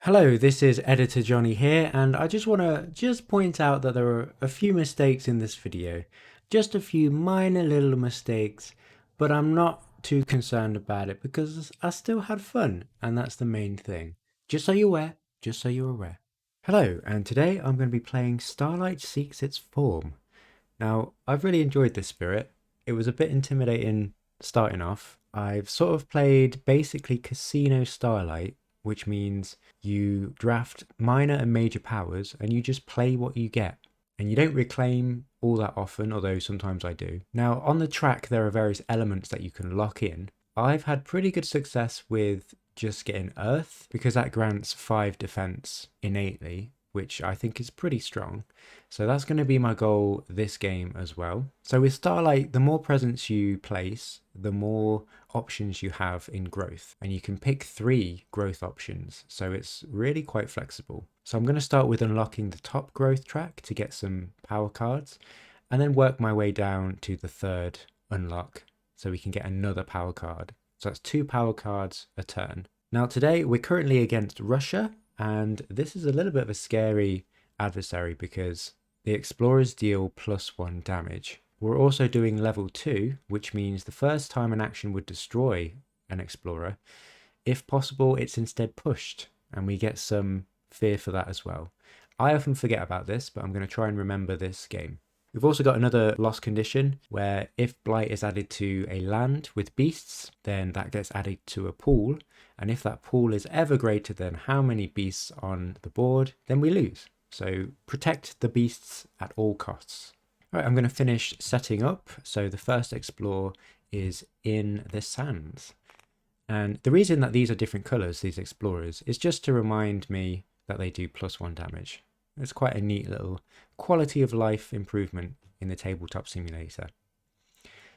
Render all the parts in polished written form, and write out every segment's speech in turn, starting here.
Hello, this is Editor Johnny here, and I just want to point out that there are a few mistakes in this video. Just a few minor little mistakes, but I'm not too concerned about it because I still had fun, and that's the main thing. Just so you're aware, just so you're aware. Hello, and today I'm going to be playing Starlight Seeks Its Form. Now, I've really enjoyed this spirit. It was a bit intimidating starting off. I've sort of played basically Casino Starlight, which means you draft minor and major powers and you just play what you get. And you don't reclaim all that often, although sometimes I do. Now, on the track, there are various elements that you can lock in. I've had pretty good success with just getting Earth because that grants 5 defense innately, which I think is pretty strong. So that's going to be my goal this game as well. So with Starlight, the more presents you place, the more options you have in growth. And you can pick 3 growth options. So it's really quite flexible. So I'm going to start with unlocking the top growth track to get some power cards, and then work my way down to the 3rd unlock so we can get another power card. So that's 2 power cards a turn. Now today we're currently against Russia, and this is a little bit of a scary adversary because the explorers deal +1 damage. We're also doing level 2, which means the first time an action would destroy an explorer, if possible, it's instead pushed, and we get some fear for that as well. I often forget about this, but I'm going to try and remember this game. We've also got another loss condition where if Blight is added to a land with beasts, then that gets added to a pool. And if that pool is ever greater than how many beasts on the board, then we lose. So protect the beasts at all costs. All right, I'm going to finish setting up. So the first explore is in the sands. And the reason that these are different colors, these explorers, is just to remind me that they do +1 damage. It's quite a neat little quality of life improvement in the tabletop simulator.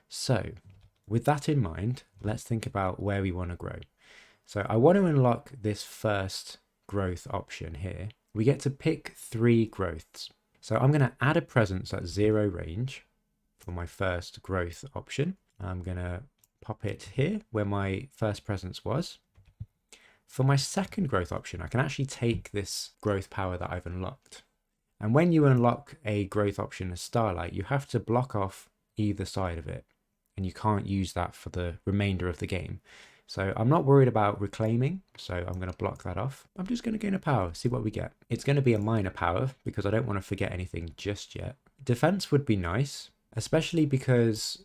So with that in mind, let's think about where we want to grow. So I want to unlock this first growth option here. We get to pick 3 growths. So I'm going to add a presence at 0 range for my first growth option. I'm going to pop it here where my first presence was. For my second growth option, I can actually take this growth power that I've unlocked. And when you unlock a growth option as Starlight, you have to block off either side of it. And you can't use that for the remainder of the game. So I'm not worried about reclaiming, so I'm going to block that off. I'm just going to gain a power, see what we get. It's going to be a minor power because I don't want to forget anything just yet. Defense would be nice, especially because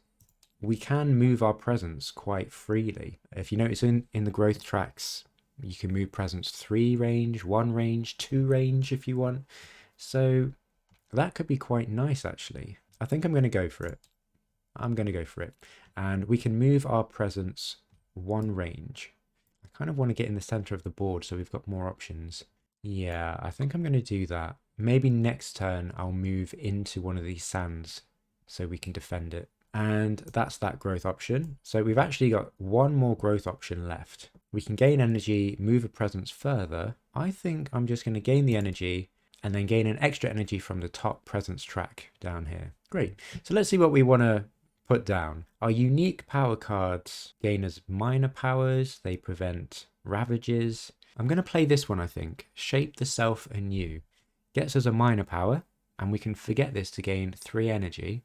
we can move our presence quite freely. If you notice in the growth tracks, you can move presence 3 range, 1 range, 2 range if you want. So that could be quite nice actually. I think I'm going to go for it. I'm going to go for it. And we can move our presence 1 range. I kind of want to get in the center of the board so we've got more options. Yeah, I think I'm going to do that. Maybe next turn I'll move into one of these sands so we can defend it. And that's that growth option. So we've actually got 1 more growth option left. We can gain energy, move a presence further. I think I'm just going to gain the energy and then gain an extra energy from the top presence track down here. Great. So let's see what we want to put down. Our unique power cards gain us minor powers. They prevent ravages. I'm going to play this one, I think. Shape the Self anew. Gets us a minor power, and we can forget this to gain 3 energy,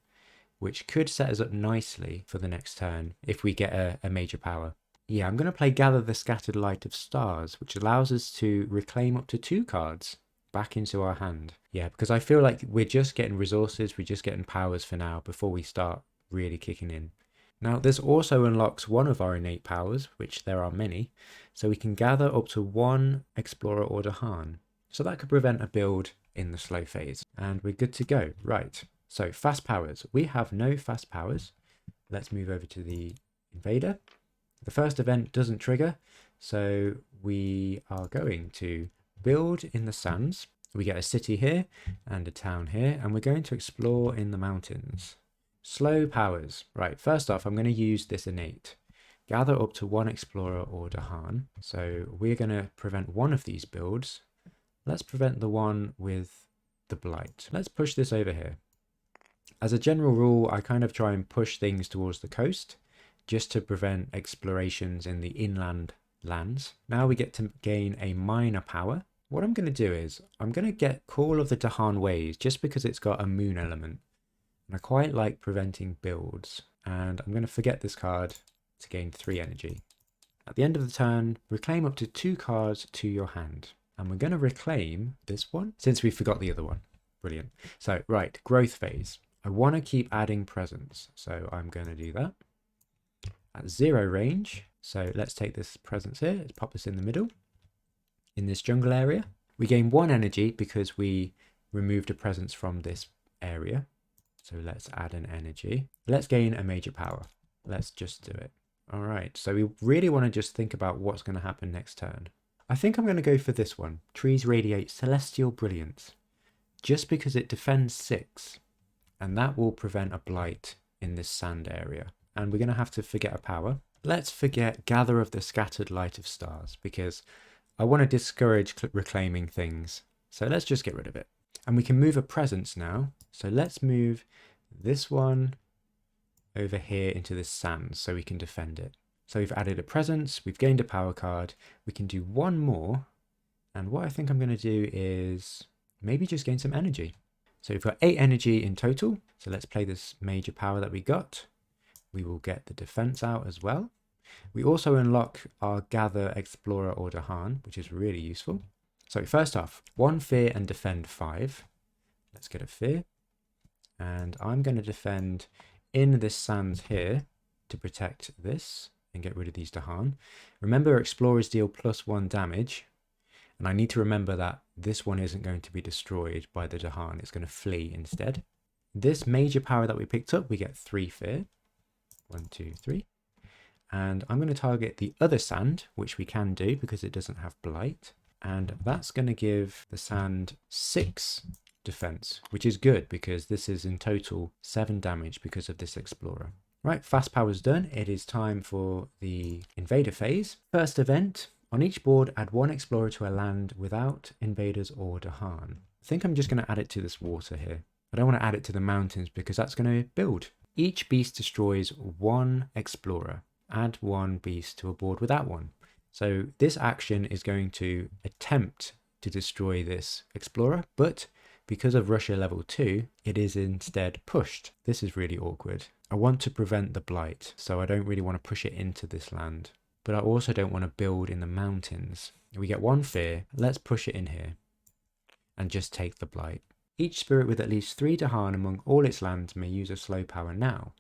which could set us up nicely for the next turn if we get a major power. Yeah, I'm going to play Gather the Scattered Light of Stars, which allows us to reclaim up to 2 cards back into our hand. Yeah, because I feel like we're just getting resources, we're just getting powers for now before we start really kicking in. Now, this also unlocks one of our innate powers, which there are many, so we can gather up to 1 Explorer or Dahan. So that could prevent a build in the slow phase, and we're good to go. Right, so fast powers. We have no fast powers. Let's move over to the Invader. The first event doesn't trigger, so we are going to build in the sands. We get a city here and a town here, and we're going to explore in the mountains. Slow powers. Right, first off, I'm going to use this innate. Gather up to 1 Explorer or Dahan. So we're going to prevent one of these builds. Let's prevent the one with the Blight. Let's push this over here. As a general rule, I kind of try and push things towards the coast just to prevent explorations in the inland lands. Now we get to gain a minor power. What I'm going to do is I'm going to get Call of the Dahan Ways just because it's got a moon element. And I quite like preventing builds. And I'm going to forget this card to gain 3 energy. At the end of the turn, reclaim up to 2 cards to your hand. And we're going to reclaim this one since we forgot the other one. Brilliant. So, right, growth phase. I want to keep adding presence. So I'm going to do that. At 0 range, so let's take this presence here. Let's pop this in the middle. In this jungle area, we gain 1 energy because we removed a presence from this area. So let's add an energy. Let's gain a major power. Let's just do it. All right, so we really want to just think about what's going to happen next turn. I think I'm going to go for this one. Trees radiate celestial brilliance. Just because it defends 6. And that will prevent a blight in this sand area. And we're going to have to forget a power. Let's forget Gather of the Scattered Light of Stars because I want to discourage reclaiming things. So let's just get rid of it. And we can move a presence now. So let's move this one over here into this sand so we can defend it. So we've added a presence, we've gained a power card. We can do one more. And what I think I'm going to do is maybe just gain some energy. So we've got 8 energy in total. So let's play this major power that we got. We will get the defense out as well. We also unlock our Gather, Explorer, or Dahan, which is really useful. So first off, 1 fear and defend 5. Let's get a fear. And I'm going to defend in this sand here to protect this and get rid of these Dahan. Remember, Explorers deal +1 damage. And I need to remember that this one isn't going to be destroyed by the Dahan. It's going to flee instead. This major power that we picked up, we get 3 fear. 1, 2, 3. And I'm going to target the other sand, which we can do because it doesn't have blight. And that's going to give the sand 6 defense, which is good because this is in total 7 damage because of this explorer. Right, fast power's done. It is time for the invader phase. First event, on each board add 1 explorer to a land without invaders or Dahan. I think I'm just going to add it to this water here. I don't want to add it to the mountains because that's going to build. Each beast destroys 1 explorer. Add 1 beast to a board without one. So this action is going to attempt to destroy this explorer, but because of Russia level 2, it is instead pushed. This is really awkward. I want to prevent the blight, so I don't really want to push it into this land. But I also don't want to build in the mountains. We get 1 fear. Let's push it in here and just take the blight. Each spirit with at least 3 Dahan among all its lands may use a slow power now.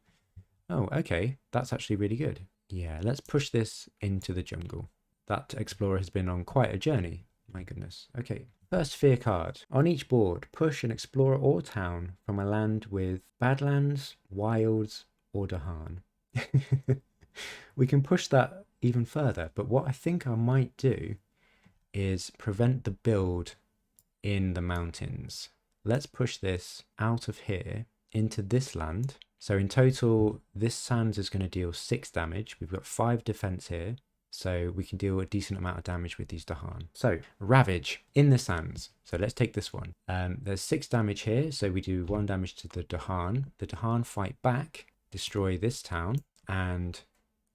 Oh, okay. That's actually really good. Yeah, let's push this into the jungle. That explorer has been on quite a journey. My goodness. Okay. First fear card. On each board, push an explorer or town from a land with Badlands, Wilds, or Dahan. We can push that even further, but what I think I might do is prevent the build in the mountains. Let's push this out of here into this land. So in total, this sand is going to deal 6 damage. We've got 5 defense here. So we can deal a decent amount of damage with these Dahan. So Ravage in the sands. So let's take this one. There's 6 damage here. So we do 1 damage to the Dahan. The Dahan fight back, destroy this town and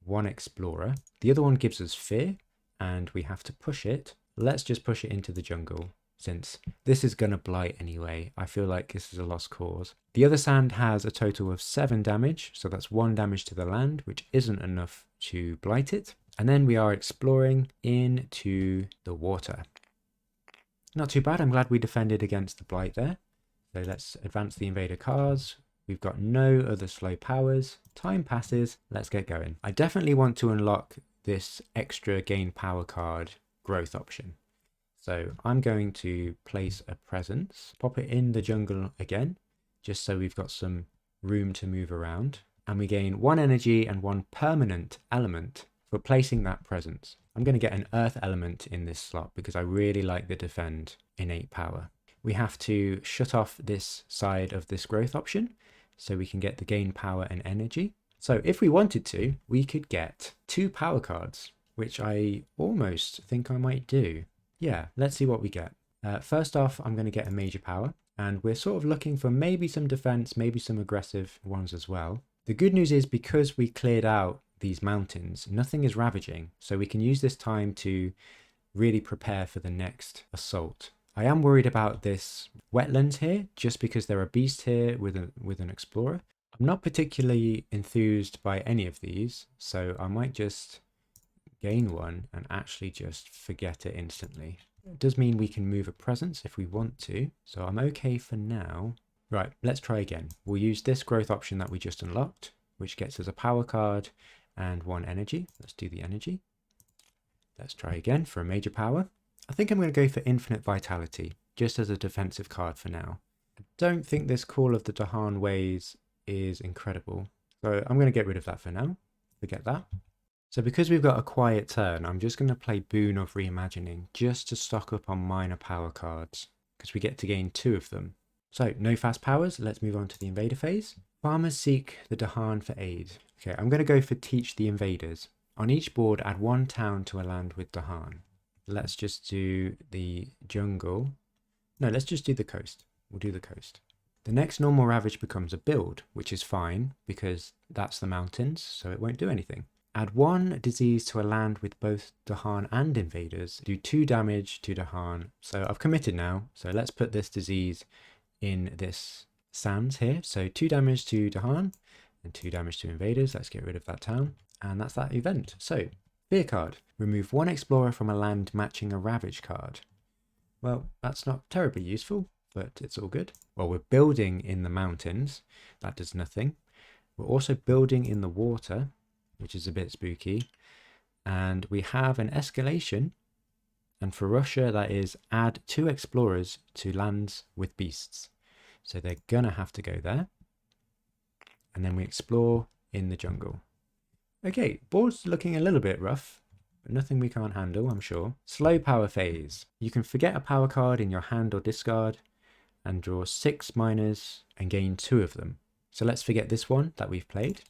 1 explorer. The other one gives us fear and we have to push it. Let's just push it into the jungle. Since this is going to blight anyway, I feel like this is a lost cause. The other sand has a total of 7 damage, so that's 1 damage to the land, which isn't enough to blight it. And then we are exploring into the water. Not too bad, I'm glad we defended against the blight there. So let's advance the invader cards. We've got no other slow powers. Time passes, let's get going. I definitely want to unlock this extra gain power card growth option. So I'm going to place a presence, pop it in the jungle again, just so we've got some room to move around. And we gain 1 energy and 1 permanent element for placing that presence. I'm going to get an earth element in this slot because I really like the defend innate power. We have to shut off this side of this growth option so we can get the gain power and energy. So if we wanted to, we could get 2 power cards, which I almost think I might do. Yeah, let's see what we get. First off, I'm going to get a major power, and we're sort of looking for maybe some defense, maybe some aggressive ones as well. The good news is because we cleared out these mountains, nothing is ravaging. So we can use this time to really prepare for the next assault. I am worried about this wetlands here, just because there are beasts here with an explorer. I'm not particularly enthused by any of these, so I might just gain one and actually just forget it instantly. It does mean we can move a presence if we want to, so I'm okay for now. Right, let's try again. We'll use this growth option that we just unlocked, which gets us a power card and 1 energy. Let's do the energy. Let's try again for a major power. I think I'm going to go for infinite vitality, just as a defensive card for now. I don't think this Call of the Dahan Ways is incredible, so I'm going to get rid of that for now. Forget that. So because we've got a quiet turn, I'm just going to play Boon of Reimagining just to stock up on minor power cards, because we get to gain 2 of them. So no fast powers, let's move on to the invader phase. Farmers seek the Dahan for aid. Okay, I'm going to go for Teach the Invaders. On each board, add 1 town to a land with Dahan. Let's just do the jungle. No, let's just do the coast. We'll do the coast. The next normal ravage becomes a build, which is fine because that's the mountains, so it won't do anything. Add 1 disease to a land with both Dahan and invaders. Do 2 damage to Dahan. So I've committed now. So let's put this disease in this sands here. So 2 damage to Dahan and 2 damage to invaders. Let's get rid of that town. And that's that event. So fear card. Remove 1 explorer from a land matching a ravage card. Well, that's not terribly useful, but it's all good. Well, we're building in the mountains. That does nothing. We're also building in the water, which is a bit spooky. And we have an escalation. And for Russia, that is add 2 explorers to lands with beasts. So they're gonna have to go there. And then we explore in the jungle. Okay, board's looking a little bit rough, but nothing we can't handle, I'm sure. Slow power phase. You can forget a power card in your hand or discard and draw 6 minors and gain 2 of them. So let's forget this one that we've played.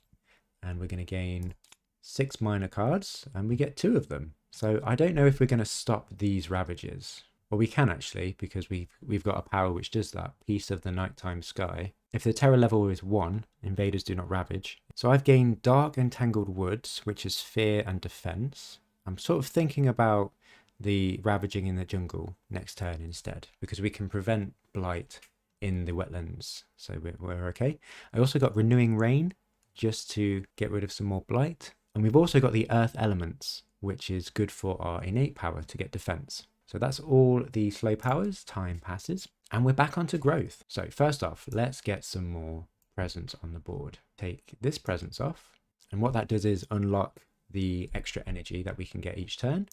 And we're going to gain 6 minor cards and we get 2 of them. So I don't know if we're going to stop these ravages. Well, we can actually, because we've got a power which does that. Piece of the Nighttime Sky. If the terror level is 1, invaders do not ravage. So I've gained Dark and Tangled Woods, which is fear and defense. I'm sort of thinking about the ravaging in the jungle next turn instead, because we can prevent blight in the wetlands. So we're okay. I also got Renewing Rain, just to get rid of some more blight. And we've also got the Earth Elements, which is good for our innate power to get defense. So that's all the slow powers. Time passes and we're back onto growth. So first off, let's get some more presence on the board. Take this presence off. And what that does is unlock the extra energy that we can get each turn.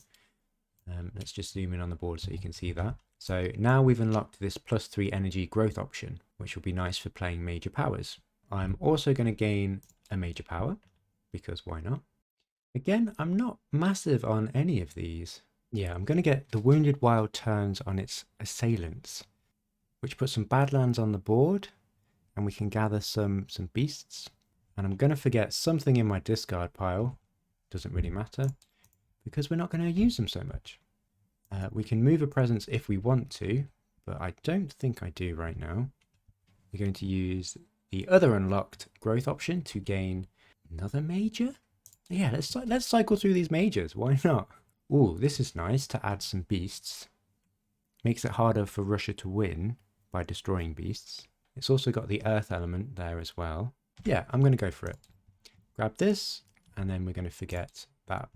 Let's just zoom in on the board so you can see that. So now we've unlocked this +3 energy growth option, which will be nice for playing major powers. I'm also going to gain a major power because why not? Again, I'm not massive on any of these. Yeah, I'm going to get the Wounded Wild turns on its assailants, which puts some Badlands on the board and we can gather some beasts. And I'm going to forget something in my discard pile. Doesn't really matter because we're not going to use them so much. We can move a presence if we want to, but I don't think I do right now. We're going to use the other unlocked growth option to gain another major. Yeah, let's cycle through these majors. Why not? Ooh, this is nice to add some beasts. Makes it harder for Russia to win by destroying beasts. It's also got the earth element there as well. Yeah, I'm going to go for it. Grab this, and then we're going to forget that.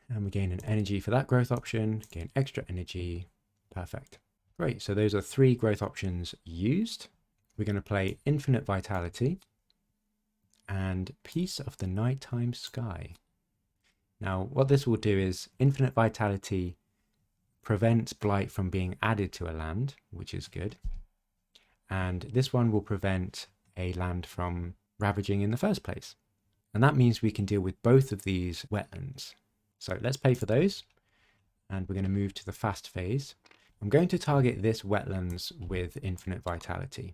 And we gain an energy for that growth option, gain extra energy. Perfect. Great, so those are 3 growth options used. We're going to play Infinite Vitality and Piece of the Nighttime Sky. Now, what this will do is Infinite Vitality prevents blight from being added to a land, which is good. And this one will prevent a land from ravaging in the first place. And that means we can deal with both of these wetlands. So let's pay for those. And we're going to move to the fast phase. I'm going to target this wetlands with Infinite Vitality,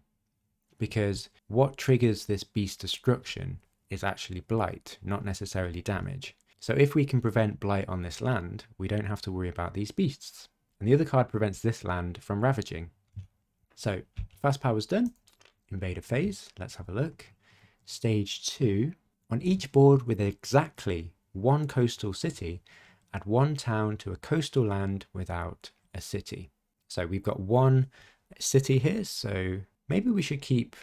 because what triggers this beast destruction is actually blight, not necessarily damage. So if we can prevent blight on this land, we don't have to worry about these beasts. And the other card prevents this land from ravaging. So fast power's done. Invader phase, let's have a look. Stage 2. On each board with exactly one coastal city, add one town to a coastal land without a city. So we've got one city here, so maybe we should keep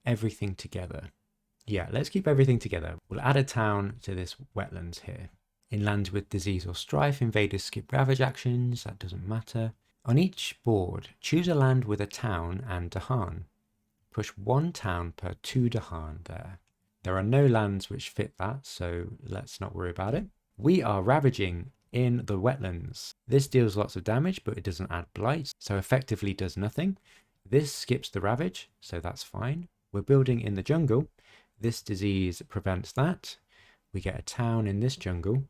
everything together. Yeah, let's keep everything together. We'll add a town to this wetlands here. In lands with disease or strife, invaders skip ravage actions, that doesn't matter. On each board, choose a land with a town and Dahan. Push one town per 2 Dahan there. There are no lands which fit that, so let's not worry about it. We are ravaging in the wetlands. This deals lots of damage, but it doesn't add blight, so effectively does nothing. This skips the ravage, so that's fine. We're building in the jungle. This disease prevents that. We get a town in this jungle,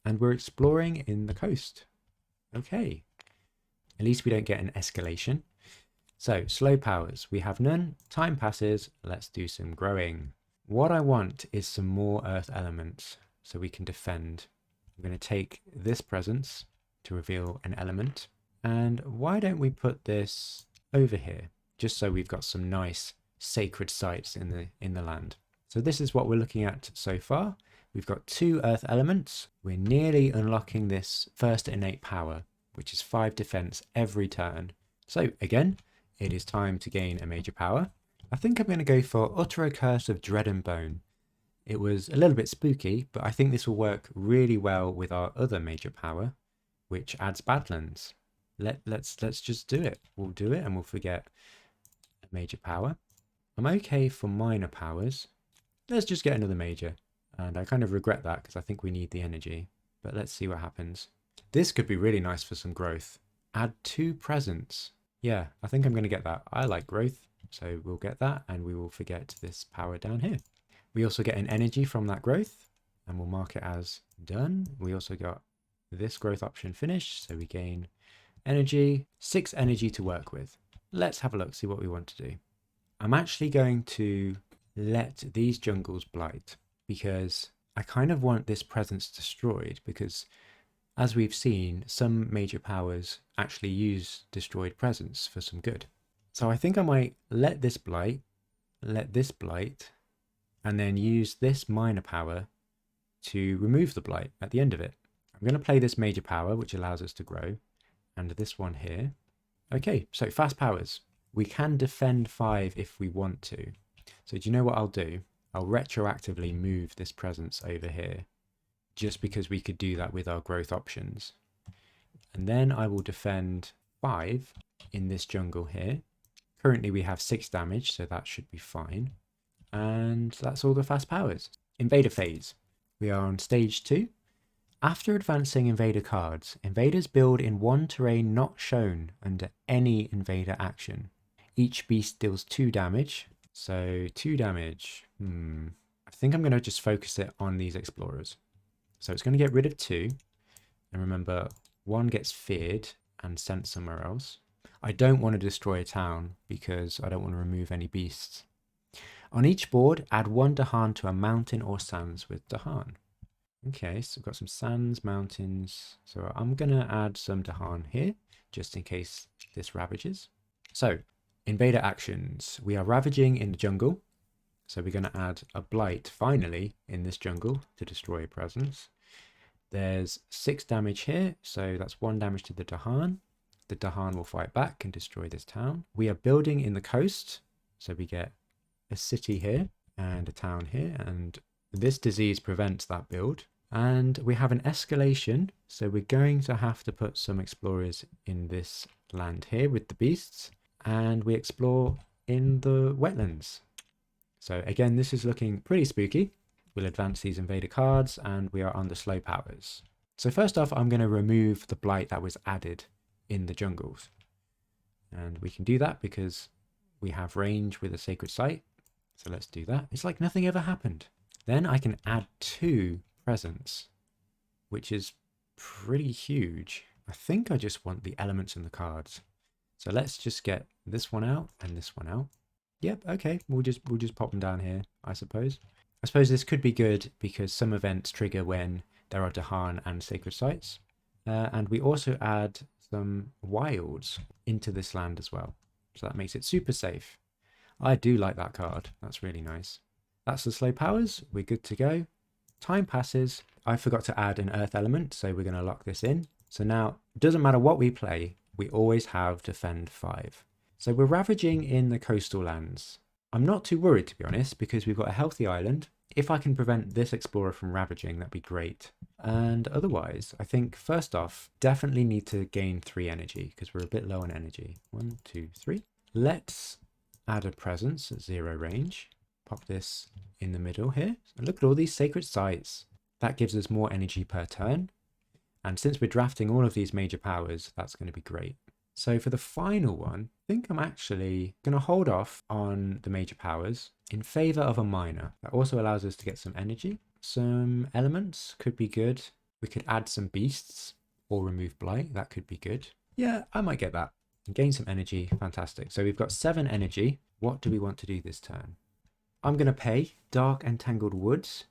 and we're exploring in the coast. Okay, at least we don't get an escalation. So slow powers, we have none. Time passes, let's do some growing. What I want is some more earth elements so we can defend. I'm going to take this presence to reveal an element. And why don't we put this over here, just so we've got some nice sacred sites in the land. So this is what we're looking at so far. We've got 2 earth elements. We're nearly unlocking this first innate power, which is 5 defense every turn. So again, it is time to gain a major power. I think I'm going to go for Utter a Curse of Dread and Bone. It was a little bit spooky, but I think this will work really well with our other major power, which adds Badlands. Let's just do it. We'll do it and we'll forget a major power. I'm okay for minor powers. Let's just get another major. And I kind of regret that because I think we need the energy. But let's see what happens. This could be really nice for some growth. Add 2 presents. Yeah, I think I'm going to get that. I like growth, so we'll get that and we will forget this power down here. We also get an energy from that growth and we'll mark it as done. We also got this growth option finished, so we gain energy, 6 energy to work with. Let's have a look, see what we want to do. I'm actually going to let these jungles blight because I kind of want this presence destroyed because as we've seen, some major powers actually use destroyed presence for some good. So I think I might let this blight, and then use this minor power to remove the blight at the end of it. I'm going to play this major power, which allows us to grow, and this one here. Okay, so fast powers. We can defend 5 if we want to. So do you know what I'll do? I'll retroactively move this presence over here, just because we could do that with our growth options. And then I will defend 5 in this jungle here. Currently we have 6 damage, so that should be fine. And that's all the fast powers. Invader phase. We are on stage 2. After advancing invader cards, invaders build in one terrain not shown under any invader action. Each beast deals 2 damage. So 2 damage. I think I'm going to just focus it on these explorers. So it's going to get rid of 2. And remember, 1 gets feared and sent somewhere else. I don't want to destroy a town because I don't want to remove any beasts. On each board, add 1 Dahan to a mountain or sands with Dahan. Okay, so we've got some sands, mountains. So I'm going to add some Dahan here, just in case this ravages. So, invader actions. We are ravaging in the jungle. So we're going to add a blight, finally, in this jungle to destroy a presence. There's 6 damage here, so that's 1 damage to the Dahan. The Dahan will fight back and destroy this town. We are building in the coast, so we get a city here and a town here, and this disease prevents that build. And we have an escalation, so we're going to have to put some explorers in this land here with the beasts, and we explore in the wetlands. So again, this is looking pretty spooky. We'll advance these invader cards and we are on the slow powers. So first off, I'm going to remove the blight that was added in the jungles. And we can do that because we have range with a sacred site. So let's do that. It's like nothing ever happened. Then I can add 2 presents, which is pretty huge. I think I just want the elements in the cards. So let's just get this one out and this one out. Yep, okay, we'll just pop them down here, I suppose. I suppose this could be good because some events trigger when there are Dahan and sacred sites. And we also add some wilds into this land as well. So that makes it super safe. I do like that card. That's really nice. That's the slow powers. We're good to go. Time passes. I forgot to add an earth element, so we're going to lock this in. So now, it doesn't matter what we play, we always have defend 5. So we're ravaging in the coastal lands. I'm not too worried, to be honest, because we've got a healthy island. If I can prevent this explorer from ravaging, that'd be great. And otherwise, I think first off, definitely need to gain 3 energy because we're a bit low on energy. 1, 2, 3. Let's add a presence at 0 range. Pop this in the middle here. And look at all these sacred sites. That gives us more energy per turn. And since we're drafting all of these major powers, that's going to be great. So for the final one, I think I'm actually going to hold off on the major powers in favor of a minor. That also allows us to get some energy. Some elements could be good. We could add some beasts or remove blight. That could be good. Yeah, I might get that. And gain some energy. Fantastic. So we've got 7 energy. What do we want to do this turn? I'm going to pay Dark and Tangled Woods,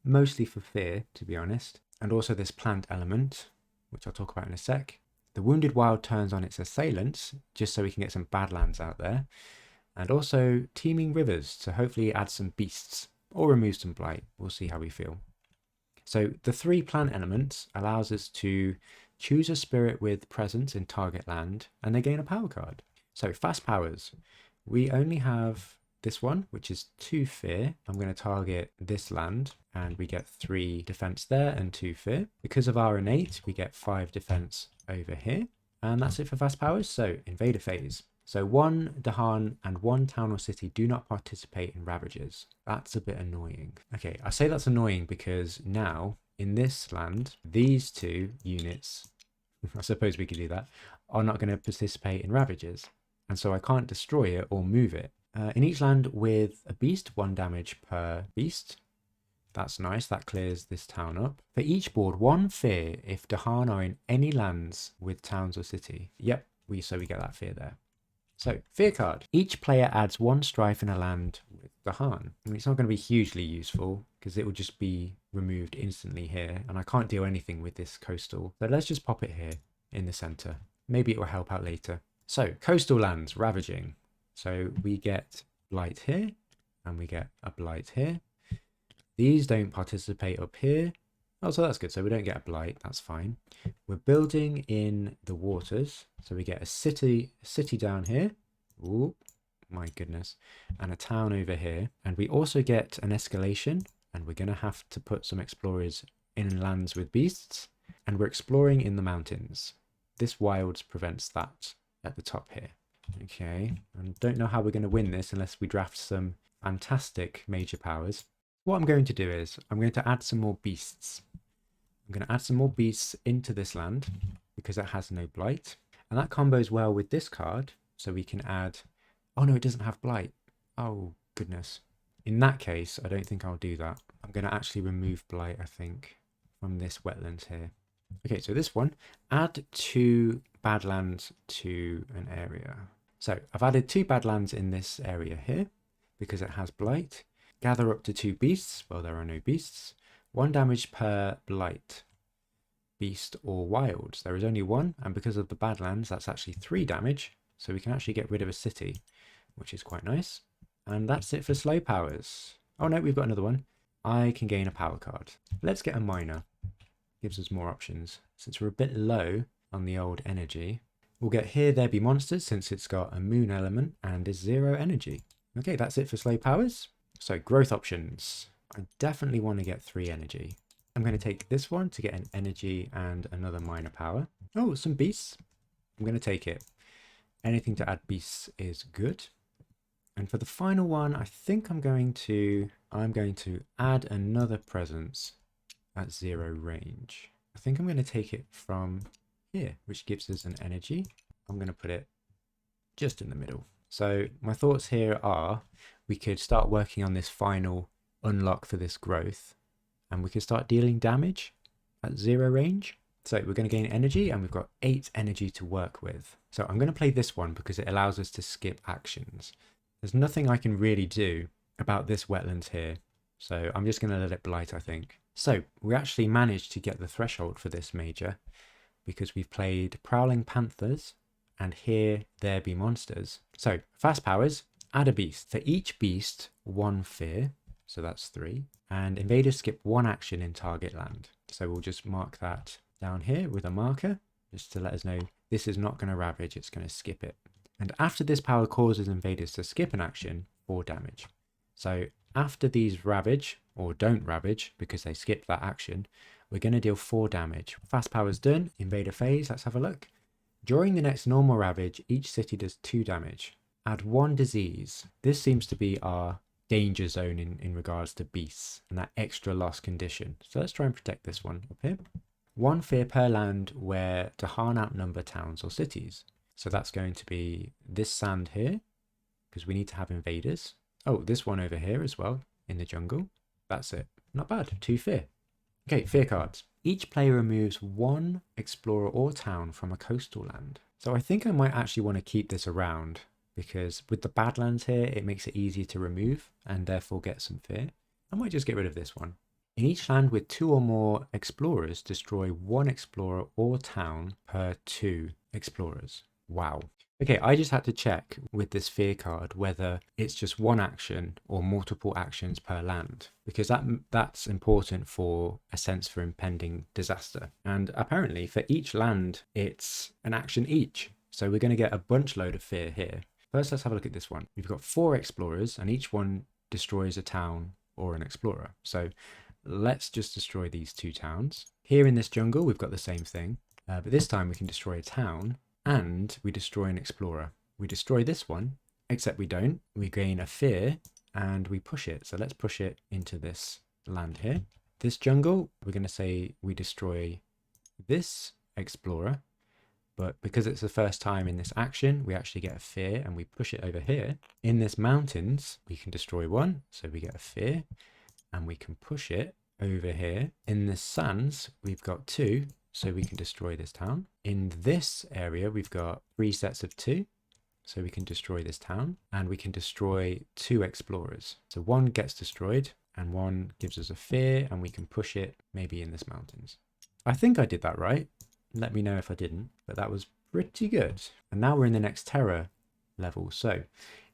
mostly for fear, to be honest. And also this plant element, which I'll talk about in a sec. The Wounded Wild turns on its assailants, just so we can get some Badlands out there. And also Teeming Rivers, to hopefully add some beasts, or remove some blight. We'll see how we feel. So the 3 plant elements allows us to choose a spirit with presence in target land, and they gain a power card. So fast powers. We only have this one, which is 2 fear. I'm going to target this land and we get 3 defense there and 2 fear. Because of our innate, we get 5 defense over here. And that's it for fast powers. So invader phase. So 1 Dahan and 1 town or city do not participate in ravages. That's a bit annoying. Okay, I say that's annoying because now in this land, these 2 units, I suppose we could do that, are not going to participate in ravages. And so I can't destroy it or move it. In each land with a beast, 1 damage per beast. That's nice, that clears this town up. For each board, 1 fear if Dahan are in any lands with towns or city. Yep, so we get that fear there. So, fear card. Each player adds 1 strife in a land with Dahan. I mean, it's not going to be hugely useful because it will just be removed instantly here. And I can't do anything with this coastal. So let's just pop it here in the center. Maybe it will help out later. So, coastal lands, ravaging. So we get blight here and we get a blight here. These don't participate up here. Oh, so that's good. So we don't get a blight. That's fine. We're building in the waters. So we get a city down here. Ooh, my goodness. And a town over here. And we also get an escalation. And we're going to have to put some explorers in lands with beasts. And we're exploring in the mountains. This wilds prevents that at the top here. Okay, and don't know how we're going to win this unless we draft some fantastic major powers. What I'm going to do is I'm going to add some more beasts. I'm going to add some more beasts into this land because it has no blight. And that combos well with this card. So we can add... Oh no, it doesn't have blight. Oh, goodness. In that case, I don't think I'll do that. I'm going to actually remove blight, I think, from this wetlands here. Okay, so this one, add 2 badlands to an area. So I've added 2 badlands in this area here because it has blight. Gather up to 2 beasts. Well, there are no beasts. 1 damage per blight, beast or wilds. There is only 1, and because of the badlands, that's actually 3 damage. So we can actually get rid of a city, which is quite nice. And that's it for slow powers. Oh no, we've got another one. I can gain a power card. Let's get a minor. Gives us more options. Since we're a bit low on the old energy, we'll get Here There Be Monsters since it's got a moon element and is 0 energy. Okay, that's it for slow powers. So growth options. I definitely want to get 3 energy. I'm going to take this one to get an energy and another minor power. Oh, some beasts. I'm going to take it. Anything to add beasts is good. And for the final one, I think I'm going to add another presence at 0 range. I think I'm going to take it from here, which gives us an energy. I'm going to put it just in the middle. So my thoughts here are we could start working on this final unlock for this growth and we could start dealing damage at 0 range. So we're going to gain energy and we've got 8 energy to work with. So I'm going to play this one because it allows us to skip actions. There's nothing I can really do about this wetlands here. So I'm just going to let it blight, I think. So we actually managed to get the threshold for this major because we've played Prowling Panthers and Here There Be Monsters. So fast powers, add a beast. For each beast, 1 fear. so that's 3. And invaders skip 1 action in target land. So we'll just mark that down here with a marker, just to let us know this is not going to ravage, it's going to skip it. And after this power causes invaders to skip an action, 4 damage. So after these ravage, or don't ravage because they skip that action, we're going to deal 4 damage. Fast power's done, invader phase, let's have a look. During the next normal ravage, each city does 2 damage. Add 1 disease. This seems to be our danger zone in regards to beasts and that extra loss condition. So let's try and protect this one up here. 1 fear per land where Dahan outnumber towns or cities. So that's going to be this sand here, because we need to have invaders. Oh, this one over here as well, in the jungle. That's it. Not bad. 2 fear. Okay, fear cards. Each player removes 1 explorer or town from a coastal land. So I think I might actually want to keep this around, because with the badlands here, it makes it easier to remove and therefore get some fear. I might just get rid of this one. In each land with 2 or more explorers, destroy 1 explorer or town per 2 explorers. Wow. Okay, I just had to check with this fear card whether it's just 1 action or multiple actions per land, because that's important for a sense for impending disaster. And apparently for each land, it's an action each. So we're going to get a bunch load of fear here. First, let's have a look at this one. We've got 4 explorers and each one destroys a town or an explorer. So let's just destroy these 2 towns. Here in this jungle, we've got the same thing, but this time we can destroy a town and we destroy an explorer. We destroy this one, except we don't. We gain a fear and we push it. So let's push it into this land here. This jungle, we're going to say we destroy this explorer. But because it's the first time in this action, we actually get a fear and we push it over here. In this mountains, we can destroy 1, so we get a fear and we can push it over here. In the sands, we've got 2, so we can destroy this town. In this area, we've got 3 sets of 2, so we can destroy this town. And we can destroy 2 explorers. So 1 gets destroyed and 1 gives us a fear and we can push it maybe in this mountains. I think I did that right. Let me know if I didn't, but that was pretty good. And now we're in the next terror level. So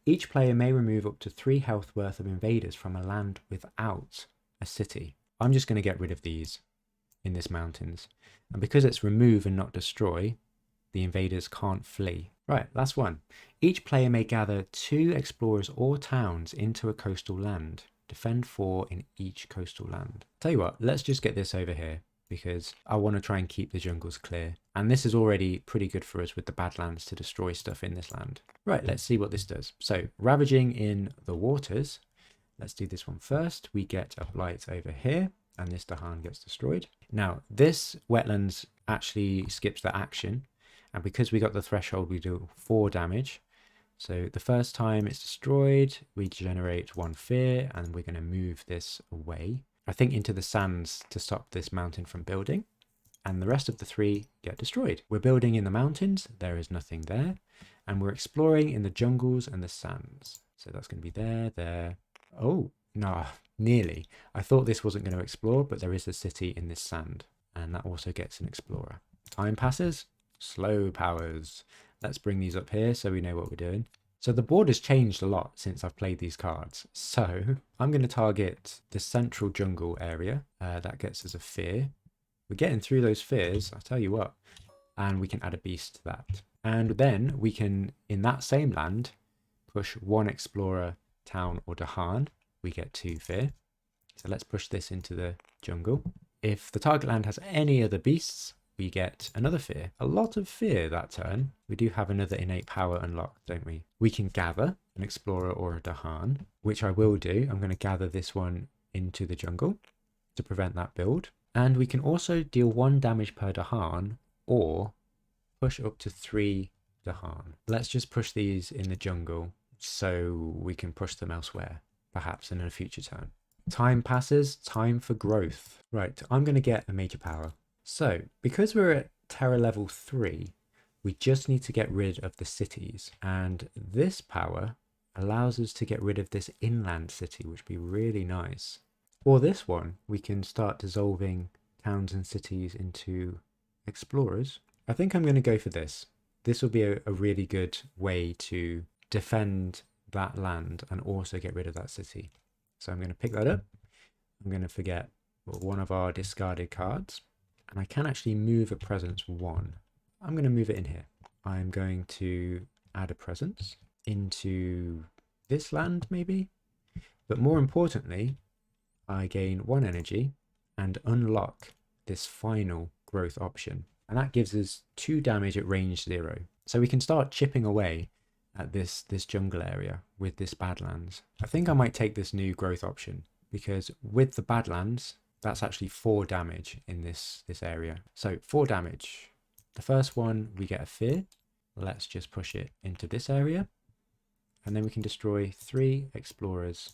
each player may remove up to 3 health worth of invaders from a land without a city. I'm just going to get rid of these in this mountains. And because it's remove and not destroy, the invaders can't flee. Right, last one. Each player may gather 2 explorers or towns into a coastal land. Defend 4 in each coastal land. Tell you what, let's just get this over here, because I want to try and keep the jungles clear. And this is already pretty good for us with the badlands to destroy stuff in this land. Right, let's see what this does. So, ravaging in the waters. Let's do this one first. We get a blight over here, and this Dahan gets destroyed. Now, this wetlands actually skips the action, and because we got the threshold, we do 4 damage. So the first time it's destroyed, we generate 1 fear, and we're going to move this away, I think into the sands to stop this mountain from building, and the rest of the 3 get destroyed. We're building in the mountains, there is nothing there, and we're exploring in the jungles and the sands. So that's going to be there. Oh, no, nearly. I thought this wasn't going to explore, but there is a city in this sand, and that also gets an explorer. Time passes, slow powers. Let's bring these up here so we know what we're doing. So the board has changed a lot since I've played these cards. So I'm going to target the central jungle area. That gets us a fear. We're getting through those fears, I'll tell you what. And we can add a beast to that. And then we can, in that same land, push 1 explorer, town, or Dahan. We get 2 fear. So let's push this into the jungle. If the target land has any other beasts, we get another fear. A lot of fear that turn. We do have another innate power unlocked, don't we? We can gather an explorer or a Dahan, which I will do. I'm going to gather this one into the jungle to prevent that build. And we can also deal 1 damage per Dahan or push up to 3 Dahan. Let's just push these in the jungle so we can push them elsewhere, perhaps in a future turn. Time passes, time for growth. Right, I'm going to get a major power. So, because we're at terror level 3, we just need to get rid of the cities. And this power allows us to get rid of this inland city, which would be really nice. For this one, we can start dissolving towns and cities into explorers. I think I'm going to go for this. This will be a really good way to defend that land and also get rid of that city. So I'm going to pick that up. I'm going to forget one of our discarded cards. And I can actually move a presence 1. I'm going to move it in here. I'm going to add a presence into this land maybe. But more importantly, I gain 1 energy and unlock this final growth option. And that gives us 2 damage at range 0. So we can start chipping away at this jungle area with this Badlands. I think I might take this new growth option because with the Badlands, that's actually 4 damage in this area. So 4 damage. The first one, we get a fear. Let's just push it into this area. And then we can destroy 3 explorers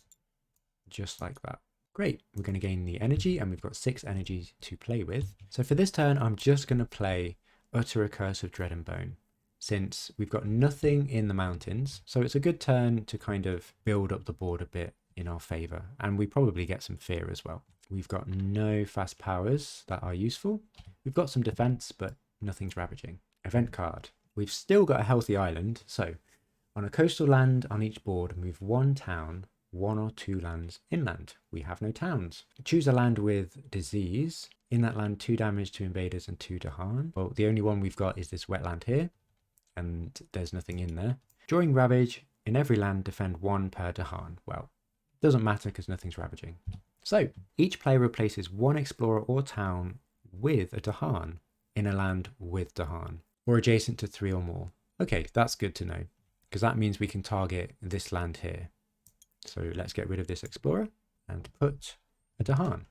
just like that. Great, we're going to gain the energy and we've got 6 energy to play with. So for this turn, I'm just going to play Utter a Curse of Dread and Bone, since we've got nothing in the mountains. So it's a good turn to kind of build up the board a bit in our favor. And we probably get some fear as well. We've got no fast powers that are useful. We've got some defense, but nothing's ravaging. Event card. We've still got a healthy island. So on a coastal land on each board, move 1 town, 1 or 2 lands inland. We have no towns. Choose a land with disease. In that land, 2 damage to invaders and 2 to harm. Well, the only one we've got is this wetland here, and there's nothing in there. During ravage, in every land, defend 1 per Dahan. Well, doesn't matter because nothing's ravaging. So each player replaces 1 explorer or town with a Dahan in a land with Dahan, or adjacent to 3 or more. Okay, that's good to know, because that means we can target this land here. So let's get rid of this explorer and put a Dahan.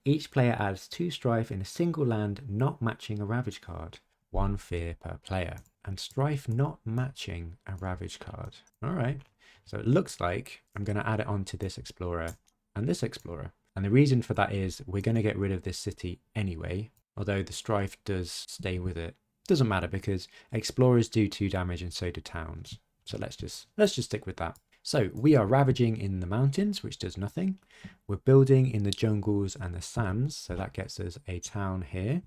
Each player adds 2 strife in a single land not matching a ravage card, 1 fear per player, and strife not matching a ravage card. All right, so it looks like I'm going to add it onto this explorer and this explorer. And the reason for that is we're going to get rid of this city anyway, although the strife does stay with it. Doesn't matter because explorers do 2 damage and so do towns. So let's just stick with that. So we are ravaging in the mountains, which does nothing. We're building in the jungles and the sands. So that gets us a town here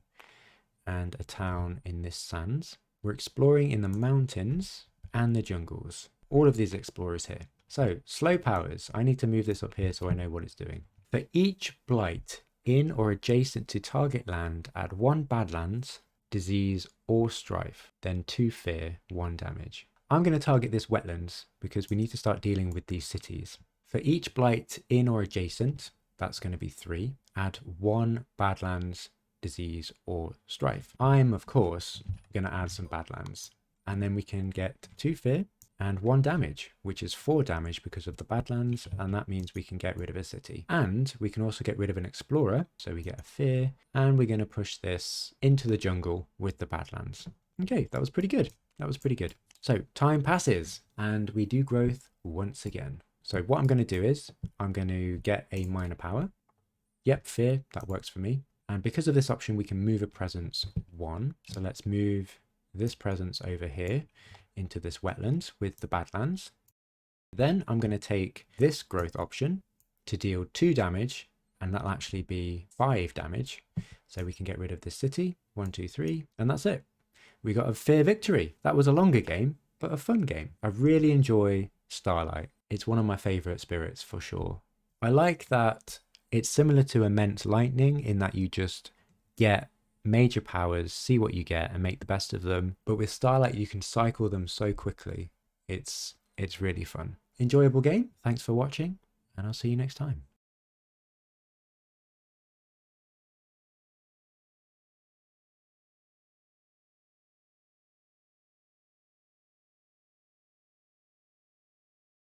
and a town in this sands. We're exploring in the mountains and the jungles. All of these explorers here. So slow powers. I need to move this up here so I know what it's doing. For each blight in or adjacent to target land, add 1 Badlands, disease or strife, then 2 fear, 1 damage. I'm going to target this wetlands because we need to start dealing with these cities. For each blight in or adjacent, that's going to be 3. Add 1 Badlands, disease or strife. I'm, of course, going to add some Badlands. And then we can get 2 fear and 1 damage, which is 4 damage because of the Badlands. And that means we can get rid of a city. And we can also get rid of an explorer. So we get a fear. And we're going to push this into the jungle with the Badlands. Okay, that was pretty good. That was pretty good. So time passes and we do growth once again. So what I'm going to do is I'm going to get a minor power. Yep, fear, that works for me. And because of this option, we can move a presence 1. So let's move this presence over here into this wetlands with the Badlands. Then I'm going to take this growth option to deal 2 damage, and that'll actually be 5 damage. So we can get rid of this city, 1, 2, 3, and that's it. We got a fair victory. That was a longer game, but a fun game. I really enjoy Starlight. It's one of my favorite spirits for sure. I like that it's similar to Immense Lightning in that you just get major powers, see what you get and make the best of them. But with Starlight, you can cycle them so quickly. It's really fun. Enjoyable game. Thanks for watching and I'll see you next time.